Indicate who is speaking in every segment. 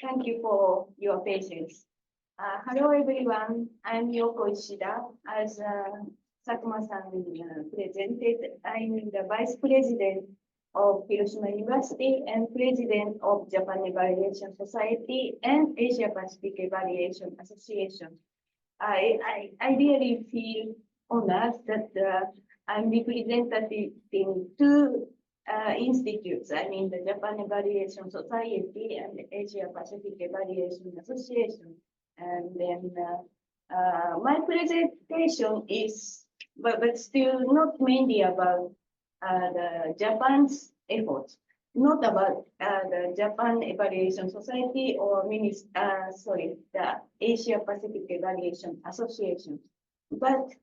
Speaker 1: Thank you for your patience. Hello, everyone. I'm Yoko ISHIDA. As Sakuma-san presented, I'm the Vice President of Hiroshima University and President of Japan Evaluation Society and Asia Pacific Evaluation Association. I really feel honored that I'm representing two institutes, I mean the Japan Evaluation Society and the Asia Pacific Evaluation Association. And then my presentation is, but still not mainly about the Japan's efforts, not about the Japan Evaluation Society or the Asia Pacific Evaluation Association. But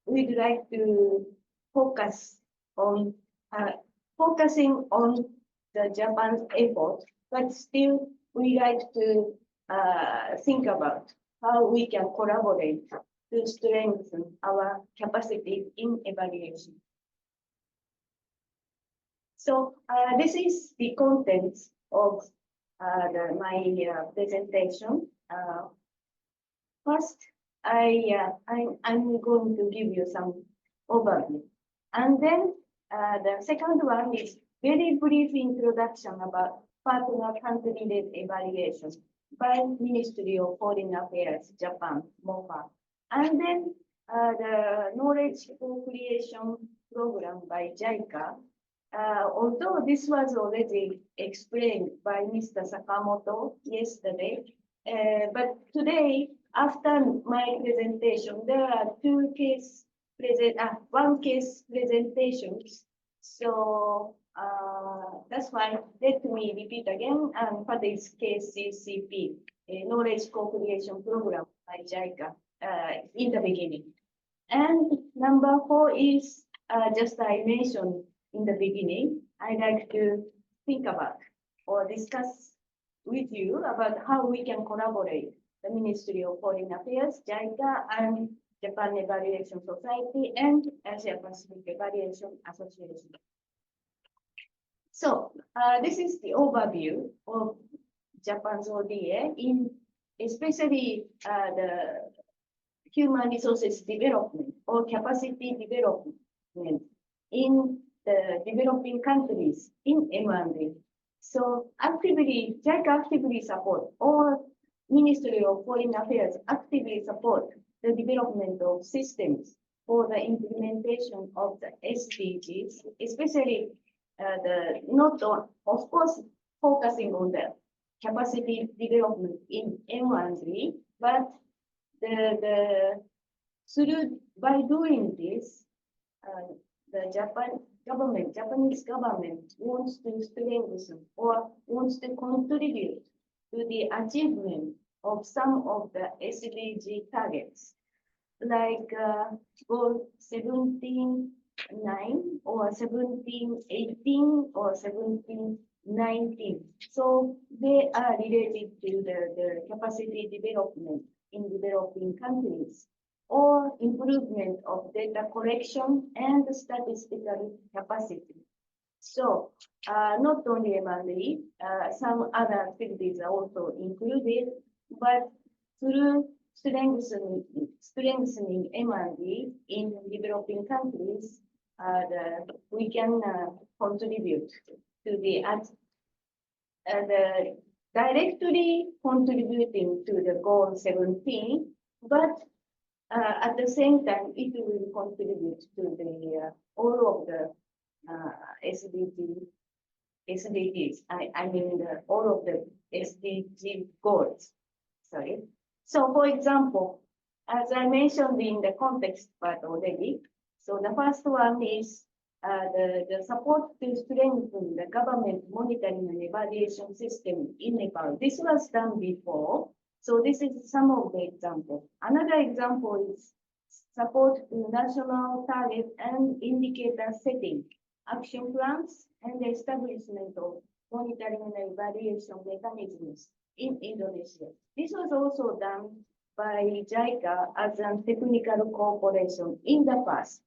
Speaker 1: we'd like to focus on focusing on the Japan's effort, but still we like to think about how we can collaborate to strengthen our capacity in evaluation. So this is the contents of my presentation. First, I'm going to give you some overview, and then the second one is very brief introduction about partner country-led evaluation by Ministry of Foreign Affairs, Japan, MOFA. And then the knowledge co-creation program by JICA. Although this was already explained by Mr. Sakamoto yesterday, but today, after my presentation, there are one case presentations. So that's why let me repeat again. And what is KCCP, Knowledge Co-Creation Program by JICA in the beginning. And number 4 is just I mentioned in the beginning. I'd like to think about or discuss with you about how we can collaborate the Ministry of Foreign Affairs, JICA, and Japan Evaluation Society, and Asia Pacific Evaluation Association. So this is the overview of Japan's ODA, in especially the human resources development or capacity development in the developing countries in M&A. So JICA actively support, or Ministry of Foreign Affairs actively support the development of systems for the implementation of the SDGs, especially of course, focusing on the capacity development in M1Z, but by doing this, the Japanese government wants to strengthen or wants to contribute to the achievement of some of the SDG targets, like goal 17.9 or 17.18 or 17.19. So they are related to the capacity development in developing countries, or improvement of data collection and statistical capacity. So not only M&A, some other activities are also included, but through strengthening M&A in developing countries, we can contribute to the directly contributing to the goal 17, but at the same time, it will contribute to the all of the SDGs. I mean all of the SDG goals. Sorry. So, for example, as I mentioned in the context part already, so the first one is the support to strengthen the government monitoring and evaluation system in Nepal. This was done before. So this is some of the examples. Another example is support to national target and indicator setting, action plans, and the establishment of monitoring and evaluation mechanisms in Indonesia. This was also done by JICA as a technical cooperation in the past,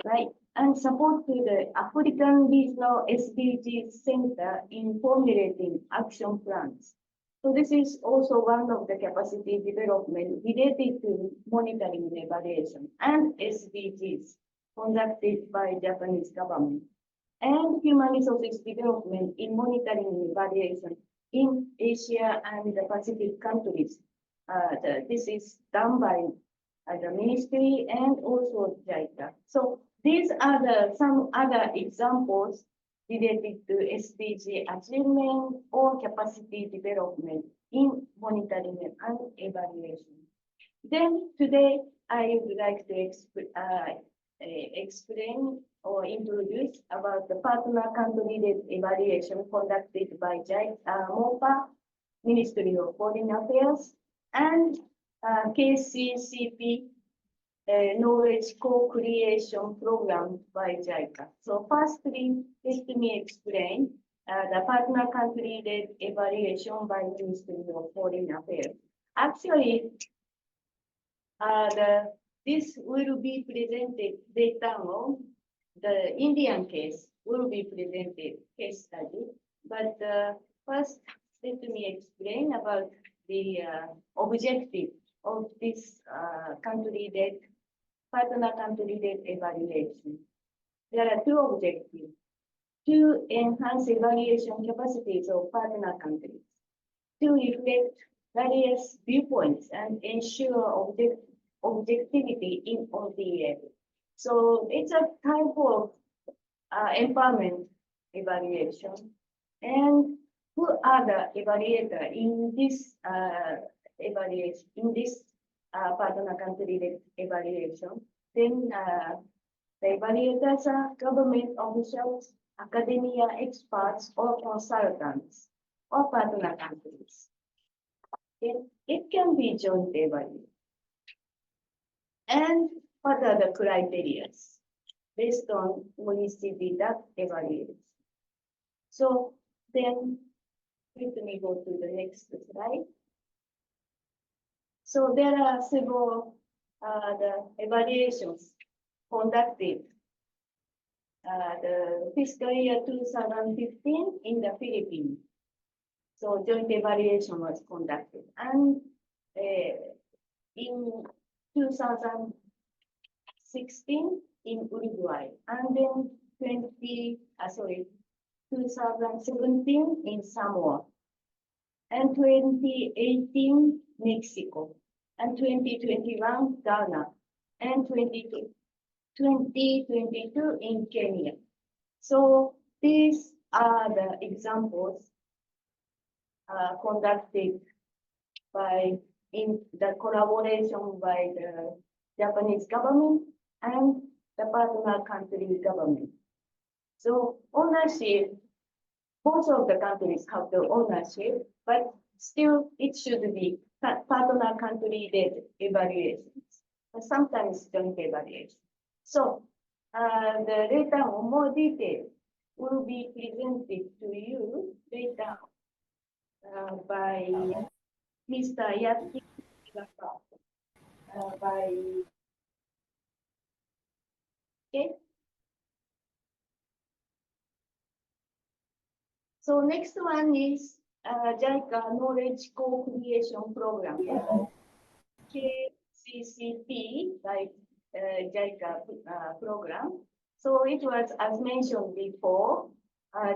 Speaker 1: right? And support to the African Regional SDG Center in formulating action plans So this is also one of the capacity development related to monitoring and evaluation and SDGs conducted by Japanese government and human resources development in monitoring and evaluation in Asia and the Pacific countries. This is done by the ministry and also JICA. So these are some other examples related to SDG achievement or capacity development in monitoring and evaluation. Then today I would like to explain or introduce about the partner country-led evaluation conducted by MOFA, Ministry of Foreign Affairs, and KCCP Knowledge Co-Creation Program by JICA. So firstly, let me explain the partner country-led evaluation by Ministry of Foreign Affairs. Actually, this will be presented later on. The Indian case will be presented case study. But first, let me explain about the objective of this partner country-led evaluation. There are two objectives: to enhance evaluation capacities of partner countries, to reflect various viewpoints and ensure objectivity in ODA. So it's a type of empowerment evaluation. And who are the evaluators in this evaluation, in this partner country evaluation? Then the evaluators are government officials, academia experts, or consultants, or partner countries. It can be joint evaluation. And what are the criteria based on ISHIDA evaluation? So then let me go to the next slide. So there are several the evaluations conducted the fiscal year 2015 in the Philippines. So joint evaluation was conducted, and in 2016 in Uruguay, and then 2017 in Samoa, and 2018 Mexico, and 2021 Ghana, and 2022 in Kenya. So these are the examples conducted by in the collaboration by the Japanese government and the partner country government. So ownership, both of the countries have the ownership, but still it should be partner country-led evaluations, but sometimes joint evaluation. So the later on more detail will be presented to you later by Mr. Yaki okay. So next one is JICA Knowledge Co-Creation Program, KCCP, like JICA program. So it was, as mentioned before,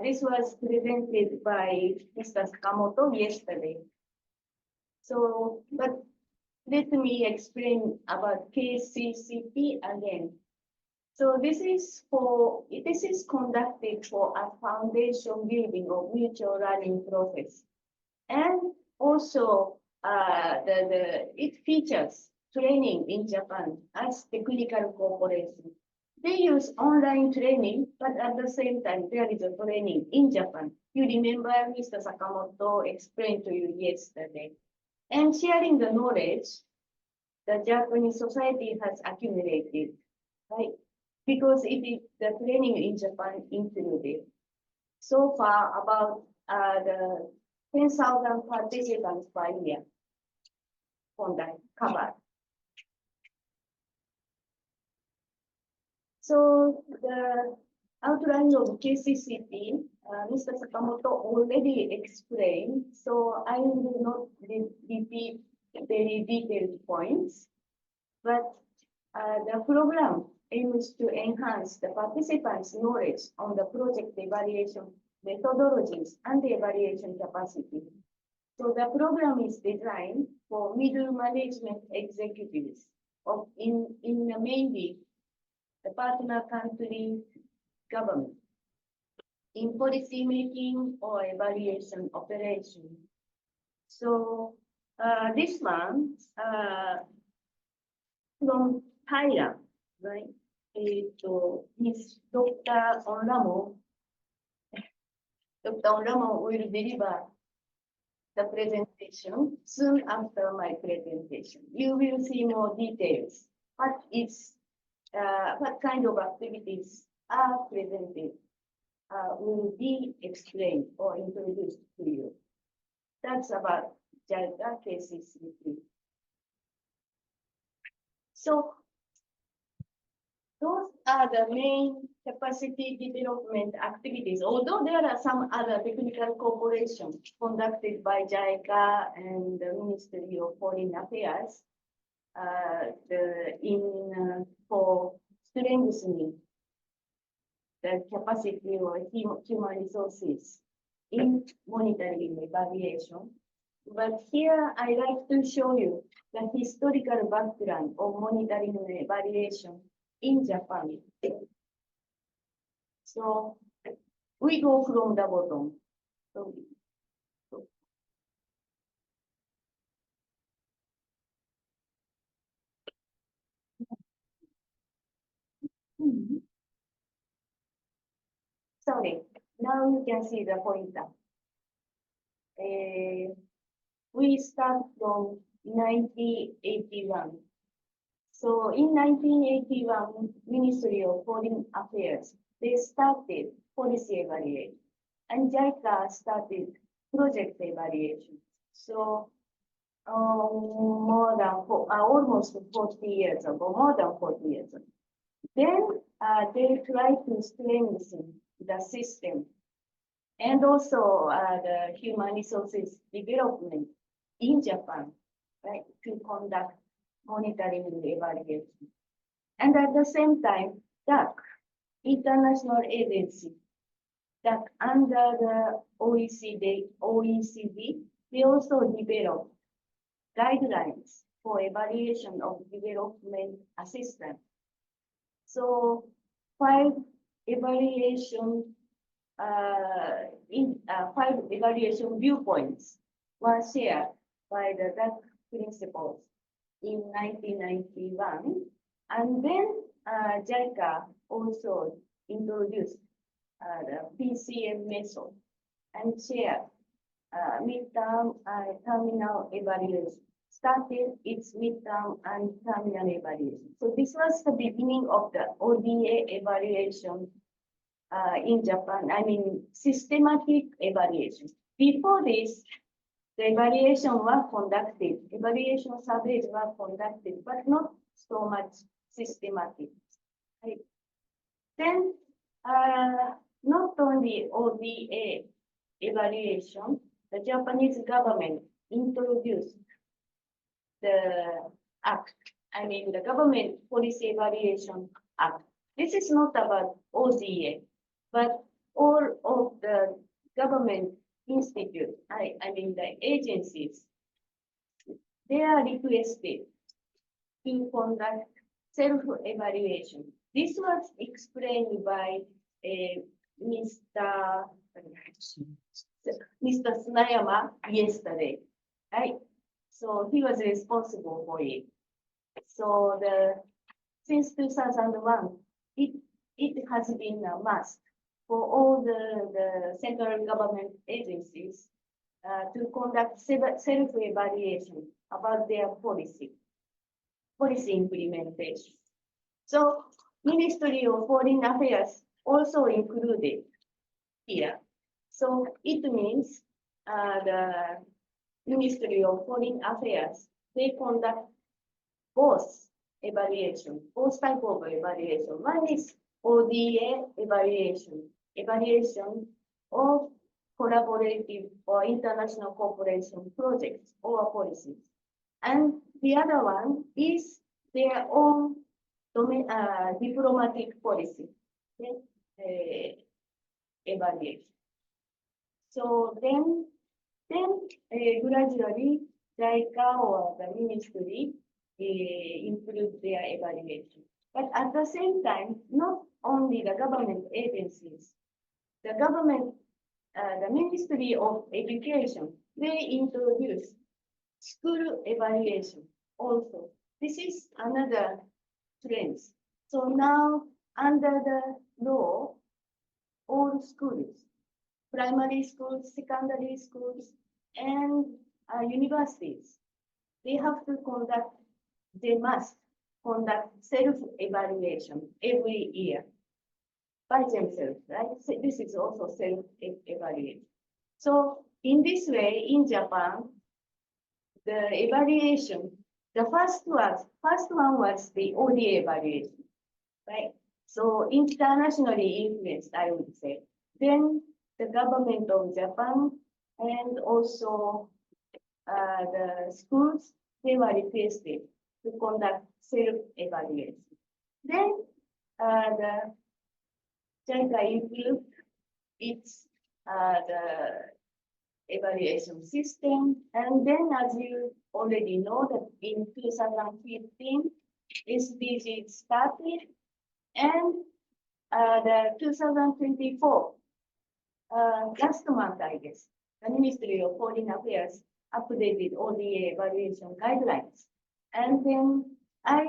Speaker 1: this was presented by Mr. Sakamoto yesterday. So, but let me explain about KCCP again. So this is conducted for a foundation building of mutual learning process. And also it features training in Japan as technical cooperation. They use online training, but at the same time, there is a training in Japan. You remember Mr. Sakamoto explained to you yesterday. And sharing the knowledge the Japanese society has accumulated, right? Because it is the training in Japan included. So far, about the 10,000 participants per year covered. So the outline of KCCP Mr. Sakamoto already explained, so I will not repeat very detailed points, but the program aims to enhance the participants' knowledge on the project evaluation methodologies and the evaluation capacity. So the program is designed for middle management executives in mainly the partner country government in policy making or evaluation operation. So this one from Thailand, right? Miss Dr. Onramo. Dr. Onramo will deliver the presentation soon after my presentation. You will see more details. What kind of activities are presented will be explained or introduced to you. That's about JICA KCCP. So those are the main capacity development activities, although there are some other technical cooperation conducted by JICA and the Ministry of Foreign Affairs for strengthening the capacity or human resources in monitoring evaluation. But here I like to show you the historical background of monitoring and evaluation in Japan. So we go from the bottom. Sorry, now you can see the pointer. We start from 1981. So in 1981, Ministry of Foreign Affairs, they started policy evaluation, and JICA started project evaluation. So almost 40 years ago, more than 40 years ago. Then they try to strengthen the system and also the human resources development in Japan, right, to conduct monitoring and evaluation. And at the same time, DAC, international agency, that under the OECD, they also developed guidelines for evaluation of development assistance. So 5 evaluation 5 evaluation viewpoints were shared by the DAC principals in 1991, and then JICA also introduced the PCM method and shared midterm terminal evaluation, started its midterm and terminal evaluation. So this was the beginning of the ODA evaluation in Japan, I mean systematic evaluation. Before this, the evaluation were conducted, evaluation surveys were conducted, but not so much systematic. Right? Then, not only ODA evaluation, the Japanese government introduced the act, I mean the Government Policy Evaluation Act. This is not about ODA, but all of the government institutes, I mean the agencies, they are requested to conduct self-evaluation. This was explained by Mr. Tsunayama yesterday, right? So he was responsible for it. So since 2001, it has been a must for all the central government agencies to conduct self-evaluation about their policy implementation. So Ministry of Foreign Affairs also included here. So it means the Ministry of Foreign Affairs, they conduct both evaluation, both type of evaluation. One is ODA evaluation of collaborative or international cooperation projects or policies. And the other one is their own diplomatic policy evaluation. So then gradually, JICA or the ministry improve their evaluation. But at the same time, not only the government agencies, the government, the Ministry of Education, they introduce school evaluation also. This is another trend. So now, under the law, all schools, primary schools, secondary schools, and universities, they must conduct self-evaluation every year by themselves, right? So this is also self-evaluation. So in this way, in Japan, the evaluation, the first one was the ODA evaluation, right? So internationally influenced, I would say. Then the government of Japan and also the schools, they were requested to conduct self-evaluation. Then the JICA improved its the evaluation system, and then, as you already know, that in 2015, SDG started, and the 2024, last month, I guess, the Ministry of Foreign Affairs updated ODA evaluation guidelines. And then I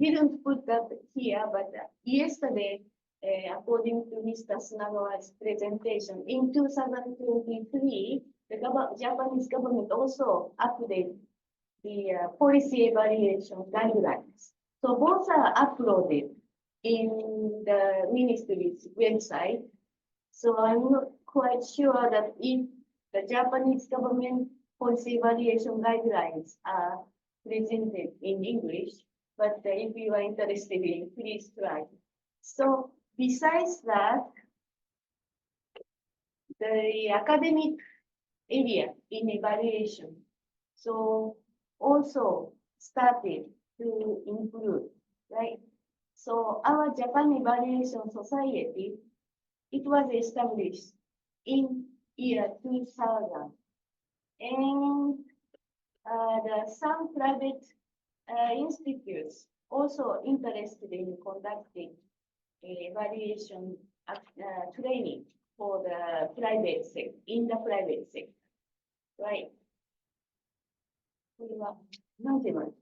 Speaker 1: didn't put that here, but yesterday, according to Mr. Sunagawa's presentation, in 2023, the Japanese government also updated the policy evaluation guidelines. So both are uploaded in the ministry's website. So I'm not quite sure that if the Japanese government policy evaluation guidelines are presented in English, but if you are interested in, please try. So besides that, the academic area in evaluation, so also started to improve, right? So our Japan Evaluation Society, it was established in year 2000. And some private institutes also interested in conducting evaluation training for the private sector, in the private sector, right? これは何て言われる？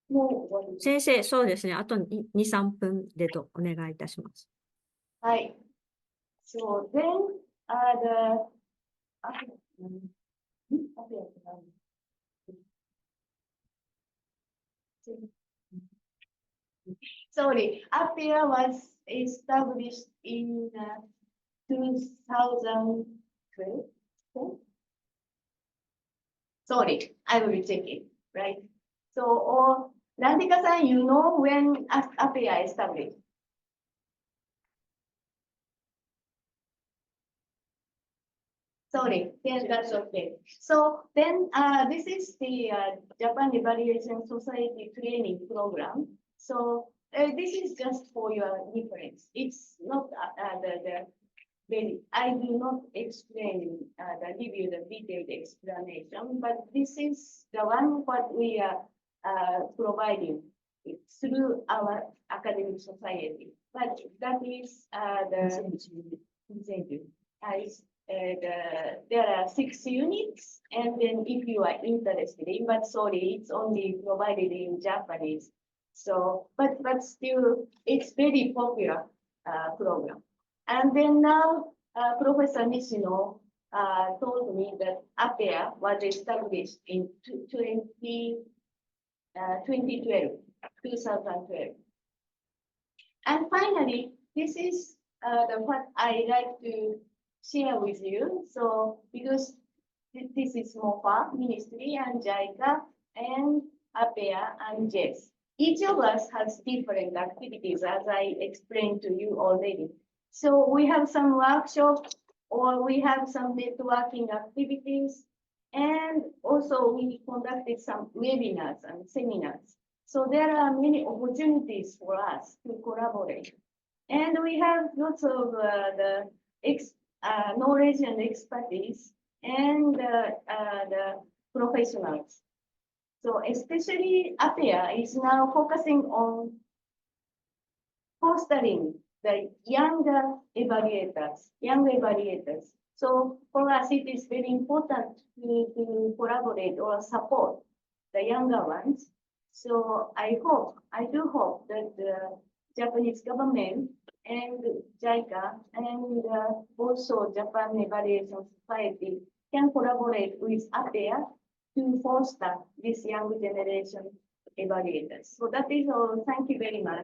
Speaker 1: もう終わり。
Speaker 2: 先生、そうですね。あと2、3分でとお願いいたします。
Speaker 1: はい。So then, sorry, APEA was established in 2012. Sorry, I will check it, right? So, Randika-san, you know when APEA established? Sorry, yes, that's okay. So then this is the Japan Evaluation Society training program. So this is just for your reference. It's not I do not explain give you the detailed explanation, but this is the one what we are providing through our academic society. But that is the incentive. There are 6 units, and then if you are interested in, but sorry, it's only provided in Japanese. So, but still, it's very popular program. And then now, Professor Nishino told me that APEA was established in 2012. And finally, this is what I like to share with you. So because this is MOFA ministry and JICA and APEA and JES. Each of us has different activities, as I explained to you already. So we have some workshops or we have some networking activities. And also we conducted some webinars and seminars. So there are many opportunities for us to collaborate. And we have lots of knowledge and expertise and the professionals. So especially APEA is now focusing on fostering the younger evaluators. So for us, it is very important to collaborate or support the younger ones. So I do hope that the Japanese government and JICA and also Japan Evaluation Society can collaborate with APEA to foster this young generation evaluators. So that is all. Thank you very much.